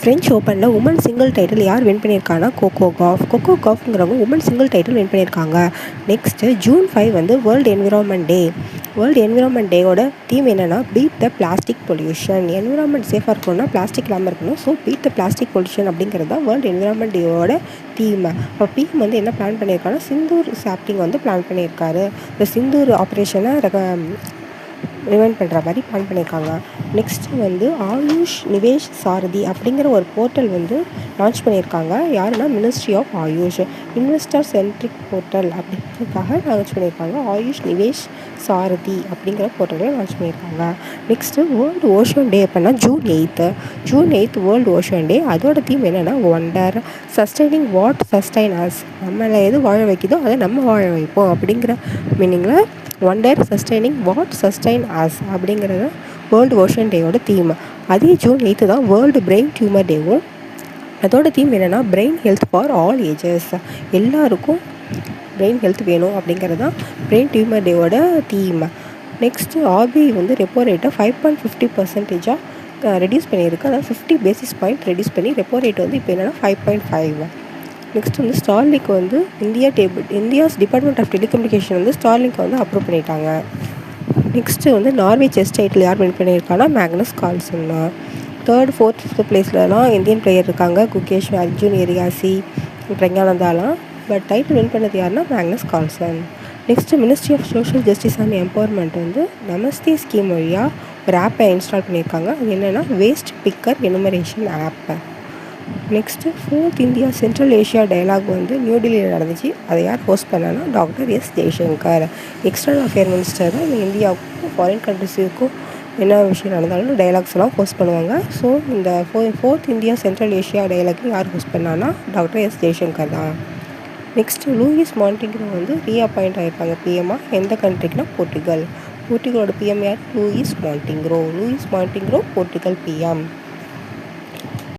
French ஓப்பனில் woman single title யார் win பண்ணியிருக்காங்கன்னா கோகோ காஃப்ங்கிறவங்க உமன் சிங்கிள் டைட்டில் வின் பண்ணியிருக்காங்க. நெக்ஸ்ட்டு June 5 வந்து வேர்ல்டு என்விரான்மெண்ட் டேயோட தீம் என்னென்னா beat the plastic pollution. Environment சேஃபாக இருக்கணும்னா பிளாஸ்டிக் இல்லாமல் இருக்கணும். So beat the plastic pollution அப்படிங்கிறது தான் வேர்ல்டு என்விரான்மெண்ட் டேயோட தீம். இப்போ பிஎம் வந்து என்ன பிளான் பண்ணியிருக்காங்கன்னா சிந்தூர் சாப்டிங் வந்து பிளான் பண்ணியிருக்காரு. இந்த சிந்தூர் ஆப்ரேஷனை ரிமைண்ட் பண்ணுற மாதிரி பிளான் பண்ணியிருக்காங்க. நெக்ஸ்ட்டு வந்து ஆயுஷ் நிவேஷ் சாரதி அப்படிங்கிற ஒரு போர்ட்டல் வந்து லான்ச் பண்ணியிருக்காங்க. யாருன்னா ministry of Ayush investor centric portal அப்படிங்கிறதுக்காக லான்ச் பண்ணியிருக்காங்க. ஆயுஷ் நிவேஷ் சாரதி அப்படிங்கிற போர்ட்டலை லான்ச் பண்ணியிருக்காங்க. நெக்ஸ்ட்டு வேர்ல்டு ஓஷன் டே அப்படின்னா June 8 வேர்ல்டு ஓஷன் டே. அதோட தீம் என்னென்னா wonder sustaining what sustain us. நம்மளை எது வாழ வைக்குதோ அதை நம்ம வாழ வைப்போம் அப்படிங்கிற மீனிங்கில் wonder sustaining what sustain us அப்படிங்கிறது வேர்ல்டு ஓஷன் டேயோட தீம். அதே June 8 தான் வேர்ல்டு பிரெயின் டியூமர் டேவும். அதோட தீம் என்னென்னா brain health for all ages. எல்லாருக்கும் பிரெயின் ஹெல்த் வேணும் அப்படிங்கிறது தான் பிரெயின் டியூமர் டேவோட தீம். நெக்ஸ்ட்டு RBI வந்து ரெப்போ ரேட்டை 5.50% ரெடியூஸ் பண்ணியிருக்கு. அதாவது 50 பேசிஸ் பாயிண்ட் ரெடியூஸ் பண்ணி ரெப்போ ரேட் வந்து இப்போ என்னென்னா 5.5. நெக்ஸ்ட் வந்து ஸ்டார்லிங்க் வந்து இந்தியாஸ் டிபார்ட்மெண்ட் ஆஃப் டெலிகம்யூனிகேஷன் வந்து ஸ்டார்லிங்க் வந்து அப்ரூவ் பண்ணிட்டாங்க. நெக்ஸ்ட்டு வந்து நார்வே செஸ் டைட்டில் யார் வின் பண்ணியிருக்காங்கன்னா Magnus Carlsen. 3rd 4th 5th பிளேஸ்லலாம் இந்தியன் பிளேயர் இருக்காங்க. குகேஷ், அர்ஜுன் எரியாசி, பிரக்ஞானந்தாலாம். பட் டைட்டில் வின் பண்ணது யாருன்னா Magnus Carlsen. Next ministry of social justice and empowerment வந்து நமஸ்தே ஸ்கீம் வழியாக ஒரு ஆப்பை இன்ஸ்டால் பண்ணியிருக்காங்க. அது என்னென்னா waste picker enumeration app. Next 4th India Central Asia dialogue வந்து நியூ டெல்லியில் நடந்துச்சு. அதை யார் ஹோஸ்ட் பண்ணான்னா doctor S Jaishankar. External affair minister தான் இந்தியாவுக்கும் ஃபாரின் கண்ட்ரிஸுக்கும் என்ன விஷயம் நடந்தாலும் டயலாக்ஸ் எல்லாம் ஹோஸ்ட் பண்ணுவாங்க. ஸோ இந்த 4th India Central Asia dialogue யார் ஹோஸ்ட் பண்ணான்னா டாக்டர் எஸ் ஜெய்சங்கர் தான். நெக்ஸ்ட்டு லூயிஸ் மாண்டிங்ரோ வந்து ரீஅப்பாயிண்ட் ஆகிருப்பாங்க பிஎம்மாக. எந்த கண்ட்ரிக்குனா போர்ட்டுகலோட பிஎம் யார் லூயிஸ் மாண்டிங்ரோ போர்ட்டுகல் பிஎம்.